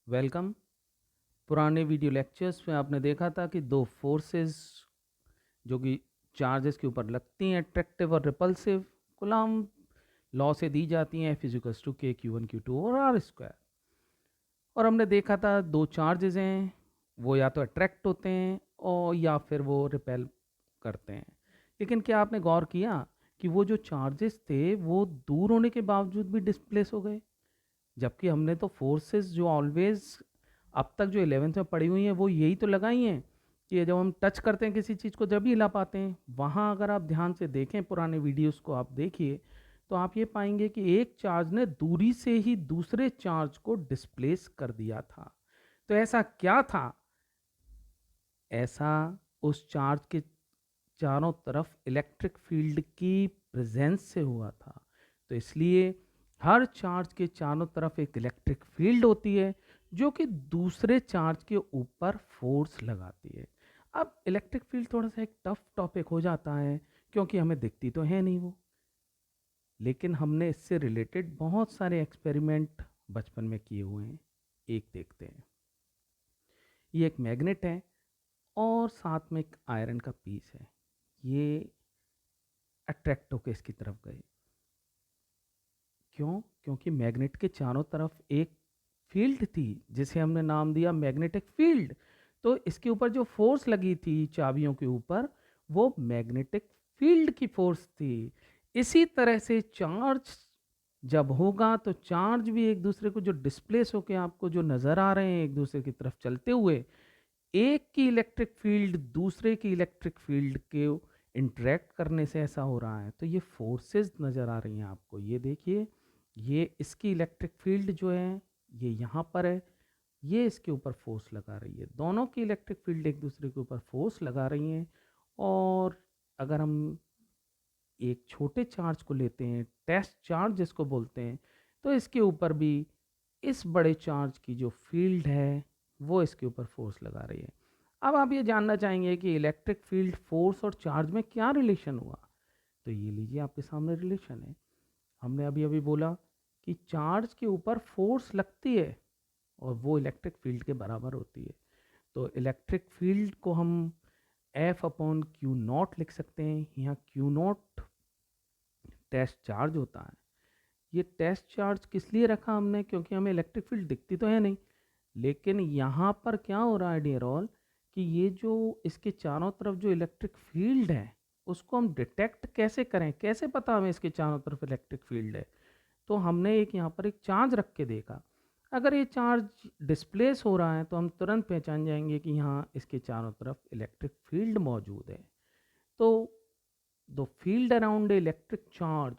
Welcome. पुराने video lectures में आपने देखा था कि दो फोर्सेस जो कि चार्जेस के ऊपर लगती हैं, अट्रैक्टिव और रिपल्सिव, कूलॉम लॉ से दी जाती हैं, F = K Q1 Q2 और R स्क्वायर। और हमने देखा था दो चार्जेस हैं, वो या तो अट्रैक्ट होते हैं और या फिर वो रिपेल करते हैं। लेकिन क्या आपने गौर किया कि वो जो चार्जेस थे वो दूर होने के बावजूद भी डिस्प्लेस हो गए, जबकि हमने तो फोर्सेस जो ऑलवेज अब तक जो 11th में पड़ी हुई हैं वो यही तो लगाई हैं कि जब हम टच करते हैं किसी चीज़ को जब ही हिला पाते हैं। वहाँ अगर आप ध्यान से देखें, पुराने वीडियोस को आप देखिए, तो आप ये पाएंगे कि एक चार्ज ने दूरी से ही दूसरे चार्ज को डिस्प्लेस कर दिया था। तो ऐसा क्या था? ऐसा उस चार्ज के चारों तरफ इलेक्ट्रिक फील्ड की प्रेजेंस से हुआ था। तो इसलिए हर चार्ज के चारों तरफ एक इलेक्ट्रिक फील्ड होती है जो कि दूसरे चार्ज के ऊपर फोर्स लगाती है। अब इलेक्ट्रिक फील्ड थोड़ा सा एक टफ टॉपिक हो जाता है क्योंकि हमें दिखती तो है नहीं वो, लेकिन हमने इससे रिलेटेड बहुत सारे एक्सपेरिमेंट बचपन में किए हुए हैं। एक देखते हैं। ये एक मैग्नेट है और साथ में एक आयरन का पीस है। ये अट्रैक्ट होकर इसकी तरफ गए। क्यों? क्योंकि मैग्नेट के चारों तरफ एक फील्ड थी जिसे हमने नाम दिया मैग्नेटिक फील्ड। तो इसके ऊपर जो फोर्स लगी थी चाबियों के ऊपर, वो मैग्नेटिक फील्ड की फोर्स थी। इसी तरह से चार्ज जब होगा तो चार्ज भी एक दूसरे को जो डिस्प्लेस होके आपको जो नज़र आ रहे हैं एक दूसरे की तरफ चलते हुए, एक की इलेक्ट्रिक फील्ड दूसरे की इलेक्ट्रिक फील्ड के इंटरेक्ट करने से ऐसा हो रहा है। तो ये फोर्सेस नज़र आ रही हैं आपको। ये देखिए, ये इसकी इलेक्ट्रिक फील्ड जो है ये यहाँ पर है, ये इसके ऊपर फोर्स लगा रही है। दोनों की इलेक्ट्रिक फील्ड एक दूसरे के ऊपर फोर्स लगा रही हैं। और अगर हम एक छोटे चार्ज को लेते हैं, टेस्ट चार्ज जिसको बोलते हैं, तो इसके ऊपर भी इस बड़े चार्ज की जो फील्ड है वो इसके ऊपर फोर्स लगा रही है। अब आप ये जानना चाहेंगे कि इलेक्ट्रिक फील्ड, फोर्स और चार्ज में क्या रिलेशन हुआ। तो ये लीजिए, आपके सामने रिलेशन है। हमने अभी अभी बोला कि चार्ज के ऊपर फोर्स लगती है और वो इलेक्ट्रिक फील्ड के बराबर होती है। तो इलेक्ट्रिक फील्ड को हम F/Q0 लिख सकते हैं। यहाँ Q0 टेस्ट चार्ज होता है। ये टेस्ट चार्ज किस लिए रखा हमने? क्योंकि हमें इलेक्ट्रिक फील्ड दिखती तो है नहीं, लेकिन यहाँ पर क्या हो रहा है डियर ऑल, कि ये जो इसके चारों तरफ जो इलेक्ट्रिक फील्ड है उसको हम डिटेक्ट कैसे करें, कैसे पता हमें इसके चारों तरफ इलेक्ट्रिक फील्ड है। तो हमने एक यहाँ पर एक चार्ज रख के देखा। अगर ये चार्ज डिस्प्लेस हो रहा है तो हम तुरंत पहचान जाएंगे कि यहाँ इसके चारों तरफ इलेक्ट्रिक फील्ड मौजूद है। तो the field around electric charge,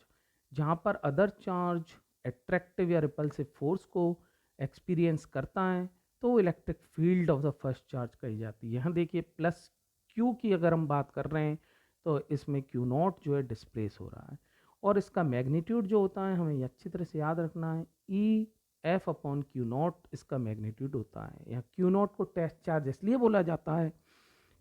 जहाँ पर अदर चार्ज एट्रैक्टिव या रिपल्सिव फोर्स को एक्सपीरियंस करता है, तो electric field of the first charge कही जाती है। यहाँ देखिए, प्लस क्यू की अगर हम बात कर रहे हैं तो इसमें Q0 जो है डिस्प्लेस हो रहा है। और इसका मैग्नीट्यूड जो होता है हमें अच्छी तरह से याद रखना है, F/Q0 इसका मैग्नीट्यूड होता है। यहाँ Q0 को टेस्ट चार्ज इसलिए बोला जाता है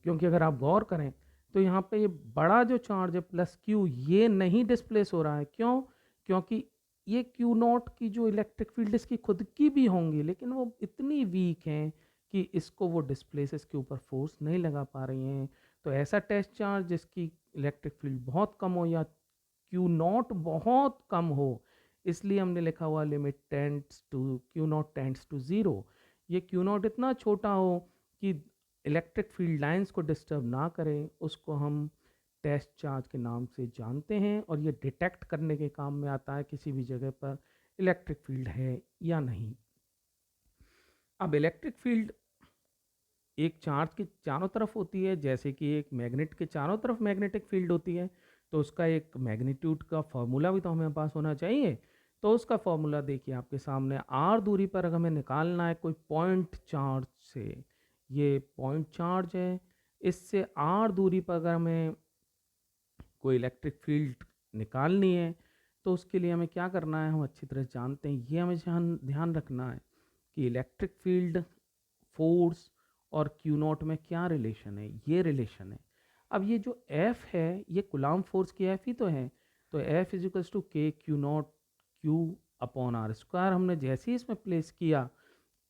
क्योंकि अगर आप गौर करें तो यहाँ पे ये बड़ा जो चार्ज है प्लस क्यू, ये नहीं डिस्प्लेस हो रहा है। क्यों? क्योंकि ये Q0 की जो इलेक्ट्रिक फील्ड इसकी खुद की भी होंगी, लेकिन वो इतनी वीक हैं कि इसको वो डिस्प्लेस, इसके ऊपर फोर्स नहीं लगा पा रही हैं। तो ऐसा टेस्ट चार्ज जिसकी इलेक्ट्रिक फील्ड बहुत कम हो या Q0 बहुत कम हो, इसलिए हमने लिखा हुआ limit tends to Q0 tends to zero. ये Q0 इतना छोटा हो कि इलेक्ट्रिक फील्ड लाइंस को डिस्टर्ब ना करें, उसको हम टेस्ट चार्ज के नाम से जानते हैं। और ये डिटेक्ट करने के काम में आता है किसी भी जगह पर इलेक्ट्रिक फील्ड है या नहीं। अब इलेक्ट्रिक फील्ड एक चार्ज के चारों तरफ होती है, जैसे कि एक मैग्नेट के चारों तरफ मैग्नेटिक फील्ड होती है। तो उसका एक मैग्नीट्यूड का फॉर्मूला भी तो हमें पास होना चाहिए। तो उसका फॉर्मूला देखिए आपके सामने, आर दूरी पर अगर हमें निकालना है कोई पॉइंट चार्ज से, ये पॉइंट चार्ज है, इससे आर दूरी पर अगर हमें कोई इलेक्ट्रिक फील्ड निकालनी है तो उसके लिए हमें क्या करना है, हम अच्छी तरह जानते हैं। ये हमें ध्यान रखना है कि इलेक्ट्रिक फील्ड, फोर्स और Q0 में क्या रिलेशन है। ये रिलेशन है। अब ये जो F है ये कूलॉम फोर्स की F ही तो है। तो F = K Q0 Q/R square हमने जैसे ही इसमें प्लेस किया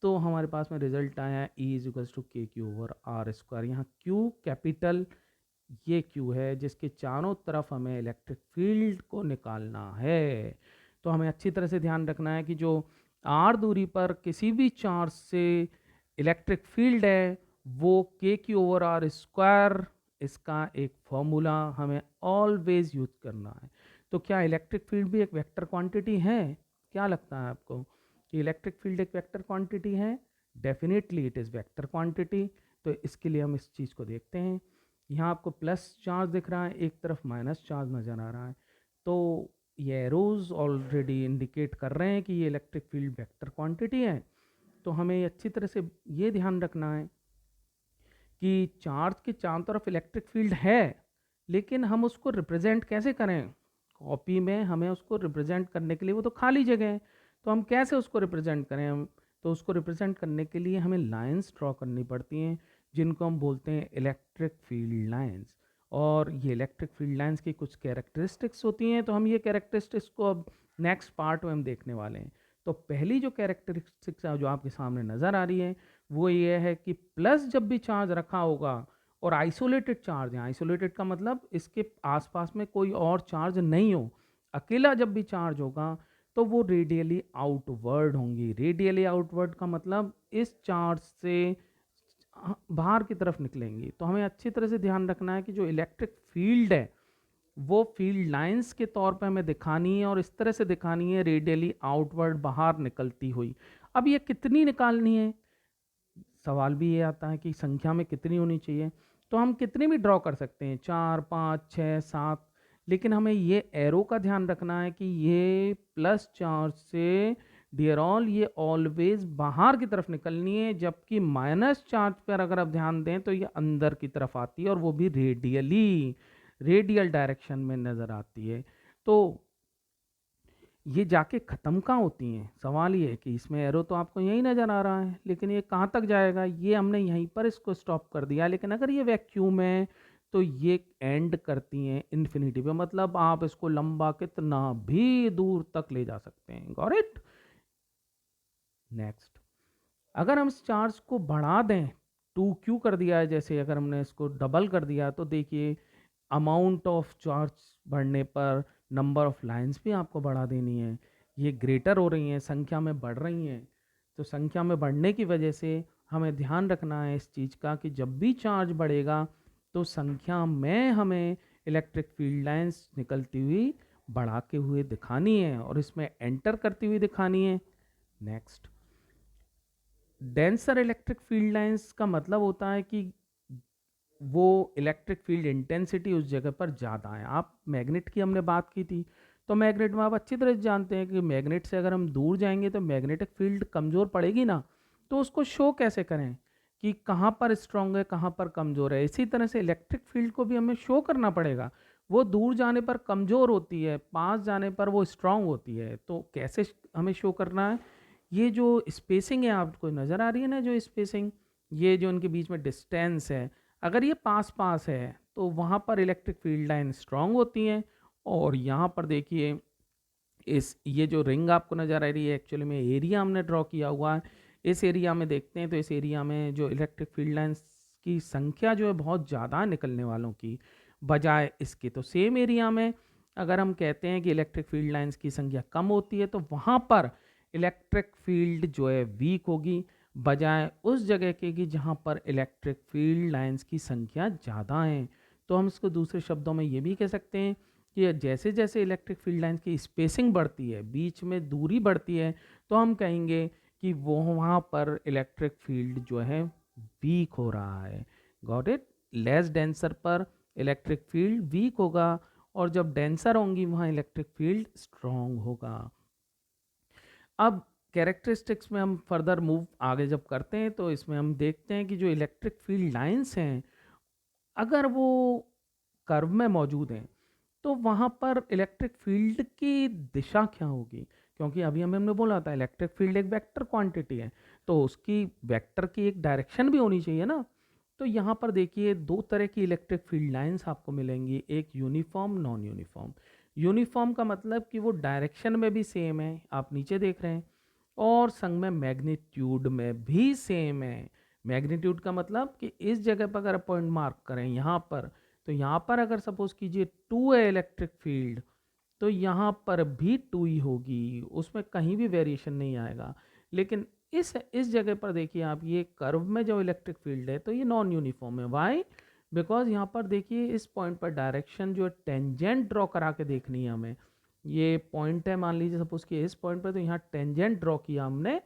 तो हमारे पास में रिजल्ट आया E इज इक्वल्स टू के क्यू ओवर आर स्क्वायर। यहाँ क्यू कैपिटल ये क्यू है जिसके चारों तरफ हमें इलेक्ट्रिक फील्ड को निकालना है। तो हमें अच्छी तरह से ध्यान रखना है कि जो आर दूरी पर किसी भी चार्ज से इलेक्ट्रिक फील्ड है वो के क्यू ओवर आर स्क्वायर, इसका एक फॉर्मूला हमें ऑलवेज यूज करना है। तो क्या इलेक्ट्रिक फील्ड भी एक वेक्टर क्वांटिटी है? क्या लगता है आपको कि इलेक्ट्रिक फील्ड एक वेक्टर क्वांटिटी है? Definitely it is vector quantity. तो इसके लिए हम इस चीज़ को देखते हैं। यहाँ आपको प्लस चार्ज दिख रहा है, एक तरफ माइनस चार्ज नज़र आ रहा है। तो ये एरोज ऑलरेडी इंडिकेट कर रहे हैं कि ये इलेक्ट्रिक फील्ड वेक्टर क्वांटिटी है। तो हमें अच्छी तरह से ये ध्यान रखना है कि चार्ज के चारों तरफ इलेक्ट्रिक फील्ड है, लेकिन हम उसको रिप्रेजेंट कैसे करें? कॉपी में हमें उसको रिप्रेजेंट करने के लिए वो तो खाली जगह है, तो हम कैसे उसको रिप्रेजेंट करें? हम तो उसको रिप्रेजेंट करने के लिए हमें लाइंस ड्रॉ करनी पड़ती हैं जिनको हम बोलते हैं इलेक्ट्रिक फील्ड लाइंस। और ये इलेक्ट्रिक फील्ड लाइंस की कुछ कैरेक्टरिस्टिक्स होती हैं, तो हम ये कैरेक्टरिस्टिक्स को अब नेक्स्ट पार्ट में हम देखने वाले हैं। तो पहली जो कैरेक्टरिस्टिक्स जो आपके सामने नज़र आ रही है वो ये है कि प्लस जब भी चार्ज रखा होगा और आइसोलेटेड चार्ज है, आइसोलेटेड का मतलब इसके आसपास में कोई और चार्ज नहीं हो, अकेला जब भी चार्ज होगा तो वो रेडियली आउटवर्ड होंगी। रेडियली आउटवर्ड का मतलब इस चार्ज से बाहर की तरफ निकलेंगी। तो हमें अच्छी तरह से ध्यान रखना है कि जो इलेक्ट्रिक फील्ड है वो फील्ड लाइंस के तौर पे हमें दिखानी है और इस तरह से दिखानी है रेडियली आउटवर्ड बाहर निकलती हुई। अब ये कितनी निकालनी है? सवाल भी ये आता है कि संख्या में कितनी होनी चाहिए। तो हम कितनी भी ड्रॉ कर सकते हैं, 4, 5, 6, 7, लेकिन हमें ये एरो का ध्यान रखना है कि ये प्लस चार्ज से डियर ऑल ये ऑलवेज बाहर की तरफ निकलनी है, जबकि माइनस चार्ज पर अगर आप ध्यान दें तो ये अंदर की तरफ आती है और वो भी रेडियली, रेडियल डायरेक्शन में नज़र आती है। तो ये जाके ख़त्म कहाँ होती हैं? सवाल ये है कि इसमें एरो तो आपको यहीं नज़र आ रहा है, लेकिन ये कहाँ तक जाएगा? ये हमने यहीं पर इसको स्टॉप कर दिया। लेकिन अगर ये वैक्यूम है तो ये एंड करती हैं इन्फिनिटी पे, मतलब आप इसको लंबा कितना भी दूर तक ले जा सकते हैं। Got it? नेक्स्ट, अगर हम इस चार्ज को बढ़ा दें, 2q कर दिया है, जैसे अगर हमने इसको डबल कर दिया तो देखिए अमाउंट ऑफ चार्ज बढ़ने पर नंबर ऑफ लाइंस भी आपको बढ़ा देनी है। ये ग्रेटर हो रही हैं, संख्या में बढ़ रही हैं। तो संख्या में बढ़ने की वजह से हमें ध्यान रखना है इस चीज़ का कि जब भी चार्ज बढ़ेगा तो संख्या में हमें इलेक्ट्रिक फील्ड लाइंस निकलती हुई बढ़ा के हुए दिखानी है और इसमें एंटर करती हुई दिखानी है। Next, denser electric field lines का मतलब होता है कि वो इलेक्ट्रिक फील्ड इंटेंसिटी उस जगह पर ज़्यादा है। आप मैग्नेट की हमने बात की थी, तो मैग्नेट में आप अच्छी तरह से जानते हैं कि मैग्नेट से अगर हम दूर जाएंगे तो मैग्नेटिक फील्ड कमज़ोर पड़ेगी ना। तो उसको शो कैसे करें कि कहाँ पर स्ट्रांग है, कहाँ पर कमज़ोर है? इसी तरह से इलेक्ट्रिक फील्ड को भी हमें शो करना पड़ेगा। वो दूर जाने पर कमज़ोर होती है, पास जाने पर वो स्ट्रांग होती है। तो कैसे हमें शो करना है? ये जो स्पेसिंग है आपको नज़र आ रही है ना, जो स्पेसिंग, ये जो उनके बीच में डिस्टेंस है, अगर ये पास पास है तो वहाँ पर इलेक्ट्रिक फील्ड लाइन स्ट्रांग होती हैं। और यहाँ पर देखिए इस ये जो रिंग आपको नज़र आ रही है, एक्चुअली में एरिया हमने ड्रॉ किया हुआ है। इस एरिया में देखते हैं तो इस एरिया में जो इलेक्ट्रिक फील्ड लाइंस की संख्या जो है बहुत ज़्यादा निकलने वालों की बजाय इसके, तो सेम एरिया में अगर हम कहते हैं कि इलेक्ट्रिक फील्ड लाइंस की संख्या कम होती है तो वहाँ पर इलेक्ट्रिक फील्ड जो है वीक होगी, बजाय उस जगह के कि जहाँ पर इलेक्ट्रिक फील्ड लाइंस की संख्या ज़्यादा है। तो हम इसको दूसरे शब्दों में ये भी कह सकते हैं कि जैसे जैसे इलेक्ट्रिक फील्ड लाइंस की स्पेसिंग बढ़ती है, बीच में दूरी बढ़ती है, तो हम कहेंगे कि वो वहाँ पर इलेक्ट्रिक फील्ड जो है वीक हो रहा है। Got it? लेस डेंसर पर इलेक्ट्रिक फील्ड वीक होगा और जब डेंसर होंगी वहाँ इलेक्ट्रिक फील्ड स्ट्रॉन्ग होगा। अब कैरेक्टरिस्टिक्स में हम फर्दर मूव आगे जब करते हैं तो इसमें हम देखते हैं कि जो इलेक्ट्रिक फील्ड लाइंस हैं अगर वो कर्व में मौजूद हैं तो वहाँ पर इलेक्ट्रिक फील्ड की दिशा क्या होगी? क्योंकि अभी हमने बोला था इलेक्ट्रिक फील्ड एक वेक्टर क्वांटिटी है, तो उसकी वेक्टर की एक डायरेक्शन भी होनी चाहिए ना। तो यहाँ पर देखिए दो तरह की इलेक्ट्रिक फील्ड लाइंस आपको मिलेंगी, एक यूनिफॉर्म, नॉन यूनिफॉर्म। यूनिफॉर्म का मतलब कि वो डायरेक्शन में भी सेम है, आप नीचे देख रहे हैं, और संग में मैग्नीट्यूड में भी सेम है। मैग्नीट्यूड का मतलब कि इस जगह पर अगर पॉइंट मार्क करें यहाँ पर, तो यहाँ पर अगर सपोज कीजिए 2 है इलेक्ट्रिक फील्ड, तो यहाँ पर भी 2 ही होगी, उसमें कहीं भी वेरिएशन नहीं आएगा। लेकिन इस जगह पर देखिए आप, ये कर्व में जो इलेक्ट्रिक फील्ड है तो ये नॉन यूनिफॉर्म है। वाई? बिकॉज यहाँ पर देखिए इस पॉइंट पर डायरेक्शन जो टेंजेंट ड्रॉ करा के देखनी है हमें। ये पॉइंट है, मान लीजिए सपोज कि इस पॉइंट पर, तो यहाँ टेंजेंट ड्रॉ किया हमने,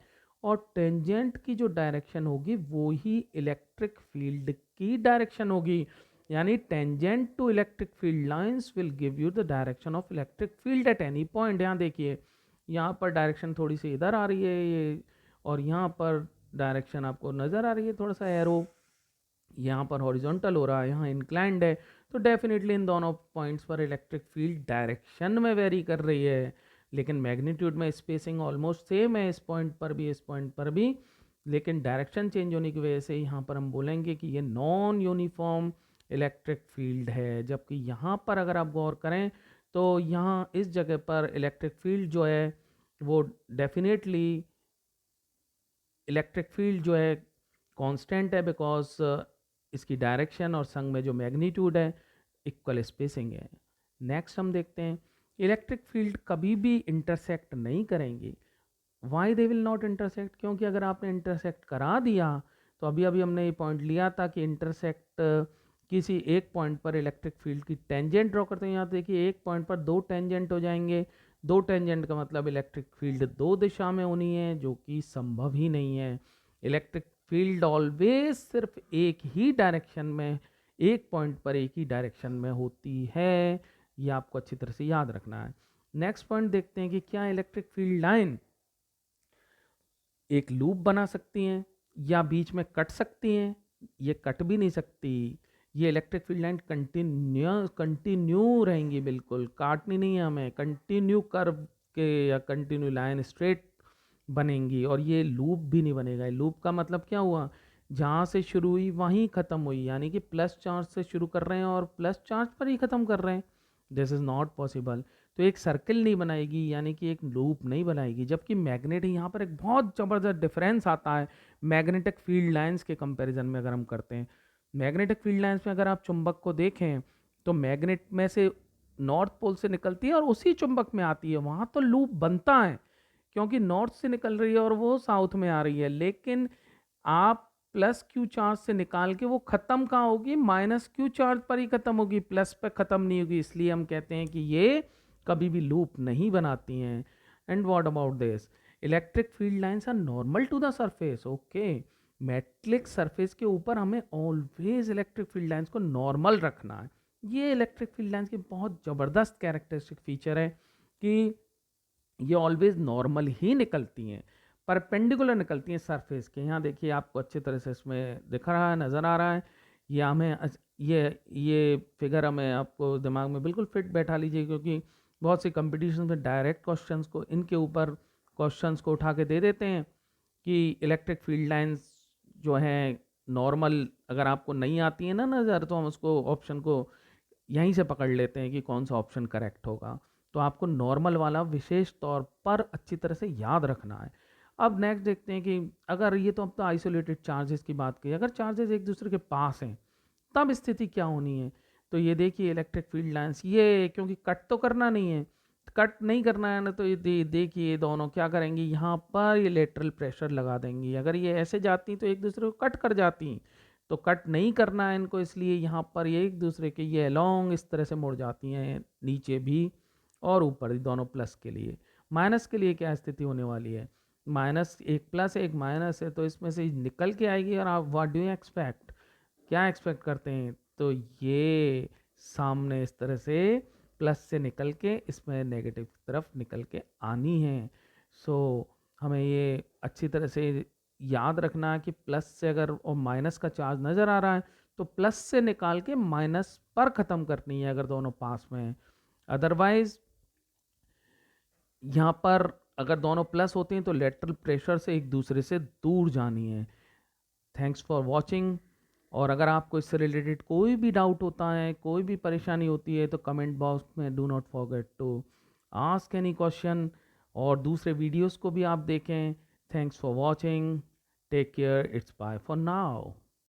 और टेंजेंट की जो डायरेक्शन होगी वो ही इलेक्ट्रिक फील्ड की डायरेक्शन होगी। यानी tangent to electric field lines will give you the direction of electric field at any point. यहाँ देखिए, यहाँ पर डायरेक्शन थोड़ी सी इधर आ रही है ये, और यहाँ पर डायरेक्शन आपको नज़र आ रही है थोड़ा सा एरो, यहाँ पर हॉरिजॉन्टल हो रहा है, यहाँ इंक्लाइंड है। तो डेफिनेटली इन दोनों पॉइंट्स पर इलेक्ट्रिक फील्ड डायरेक्शन में वेरी कर रही है। लेकिन मैग्नीट्यूड में स्पेसिंग ऑलमोस्ट सेम है, इस पॉइंट पर भी, इस पॉइंट पर भी, लेकिन डायरेक्शन चेंज होने की वजह से यहाँ पर हम बोलेंगे कि ये नॉन यूनिफॉर्म इलेक्ट्रिक फील्ड है। जबकि यहाँ पर अगर आप गौर करें तो यहाँ इस जगह पर इलेक्ट्रिक फील्ड जो है वो डेफिनेटली, इलेक्ट्रिक फील्ड जो है कांस्टेंट है, बिकॉज इसकी डायरेक्शन और संग में जो मैग्नीट्यूड है इक्वल स्पेसिंग है। नेक्स्ट हम देखते हैं, इलेक्ट्रिक फील्ड कभी भी इंटरसेक्ट नहीं करेंगी। Why they will not intersect? क्योंकि अगर आपने इंटरसेक्ट करा दिया, तो अभी अभी हमने ये पॉइंट लिया था कि इंटरसेक्ट किसी एक पॉइंट पर इलेक्ट्रिक फील्ड की टेंजेंट ड्रॉ करते हैं। यहाँ देखिए एक पॉइंट पर 2 टेंजेंट हो जाएंगे, 2 टेंजेंट का मतलब इलेक्ट्रिक फील्ड 2 दिशा में होनी है, जो कि संभव ही नहीं है। इलेक्ट्रिक फील्ड ऑलवेज सिर्फ एक ही डायरेक्शन में, एक पॉइंट पर एक ही डायरेक्शन में होती है। ये आपको अच्छी तरह से याद रखना है। नेक्स्ट पॉइंट देखते हैं कि क्या इलेक्ट्रिक फील्ड लाइन एक लूप बना सकती हैं या बीच में कट सकती हैं? ये कट भी नहीं सकती। ये इलेक्ट्रिक फील्ड लाइन कंटिन्यू रहेंगी, बिल्कुल काटनी नहीं है हमें, कंटिन्यू कर्व के या कंटिन्यू लाइन स्ट्रेट बनेंगी, और ये लूप भी नहीं बनेगा। लूप का मतलब क्या हुआ? जहाँ से शुरू हुई वहीं ख़त्म हुई, यानी कि प्लस चार्ज से शुरू कर रहे हैं और प्लस चार्ज पर ही ख़त्म कर रहे हैं। This is not possible. तो एक सर्किल नहीं बनाएगी, यानी कि एक लूप नहीं बनाएगी। जबकि मैग्नेट, यहाँ पर एक बहुत ज़बरदस्त डिफरेंस आता है मैग्नेटिक फील्ड लाइंस के कंपैरिजन में। अगर हम करते हैं मैग्नेटिक फील्ड लाइंस में, अगर आप चुंबक को देखें तो मैग्नेट में से नॉर्थ पोल से निकलती है और उसी चुंबक में आती है, वहाँ तो लूप बनता है क्योंकि नॉर्थ से निकल रही है और वो साउथ में आ रही है। लेकिन आप प्लस क्यू चार्ज से निकाल के वो खत्म कहाँ होगी? माइनस क्यू चार्ज पर ही खत्म होगी, प्लस पे खत्म नहीं होगी। इसलिए हम कहते हैं कि ये कभी भी लूप नहीं बनाती हैं। And what about this? Electric field lines are normal to the surface. Okay, metallic surface के ऊपर हमें ऑलवेज इलेक्ट्रिक फील्ड लाइंस को नॉर्मल रखना है। ये इलेक्ट्रिक फील्ड लाइंस की बहुत ज़बरदस्त कैरेक्टरिस्टिक फीचर है कि ये ऑलवेज नॉर्मल ही निकलती हैं, परपेंडिकुलर निकलती हैं सरफेस के। यहाँ देखिए आपको अच्छी तरह से इसमें दिख रहा है, नज़र आ रहा है। ये हमें ये फिगर हमें आपको दिमाग में बिल्कुल फिट बैठा लीजिए, क्योंकि बहुत सी कंपटीशन में डायरेक्ट क्वेश्चंस को इनके ऊपर क्वेश्चंस को उठा के दे देते हैं कि इलेक्ट्रिक फील्ड लाइंस जो हैं नॉर्मल, अगर आपको नहीं आती है ना नज़र, तो हम उसको ऑप्शन को यहीं से पकड़ लेते हैं कि कौन सा ऑप्शन करेक्ट होगा। तो आपको नॉर्मल वाला विशेष तौर पर अच्छी तरह से याद रखना है। अब नेक्स्ट देखते हैं कि अगर ये, तो अब तो आइसोलेटेड चार्जेस की बात की, अगर चार्जेस एक दूसरे के पास हैं तब स्थिति क्या होनी है? तो ये देखिए इलेक्ट्रिक फील्ड लाइंस, ये क्योंकि कट तो करना नहीं है, कट नहीं करना है ना, तो ये देखिए दोनों क्या करेंगी, यहाँ पर ये लेटरल प्रेशर लगा देंगी। अगर ये ऐसे जाती तो एक दूसरे को कट कर जाती, तो कट नहीं करना है इनको, इसलिए यहाँ पर ये एक दूसरे के ये अलोंग इस तरह से मुड़ जाती हैं, नीचे भी और ऊपर भी, दोनों प्लस के लिए। माइनस के लिए क्या स्थिति होने वाली है? माइनस, एक प्लस एक माइनस है, तो इसमें से निकल के आएगी। और आप व्हाट डू यू एक्सपेक्ट, क्या एक्सपेक्ट करते हैं? तो ये सामने इस तरह से प्लस से निकल के इसमें नेगेटिव की तरफ निकल के आनी है। सो हमें ये अच्छी तरह से याद रखना है कि प्लस से अगर और माइनस का चार्ज नज़र आ रहा है तो प्लस से निकाल के माइनस पर ख़त्म करनी है अगर दोनों पास में हैं। अदरवाइज यहाँ पर अगर दोनों प्लस होते हैं तो लेटरल प्रेशर से एक दूसरे से दूर जानी है। Thanks for watching. और अगर आपको इससे रिलेटेड कोई भी डाउट होता है, कोई भी परेशानी होती है, तो कमेंट बॉक्स में do not forget to ask any question. और दूसरे वीडियोस को भी आप देखें। Thanks for watching, take care, it's bye for now.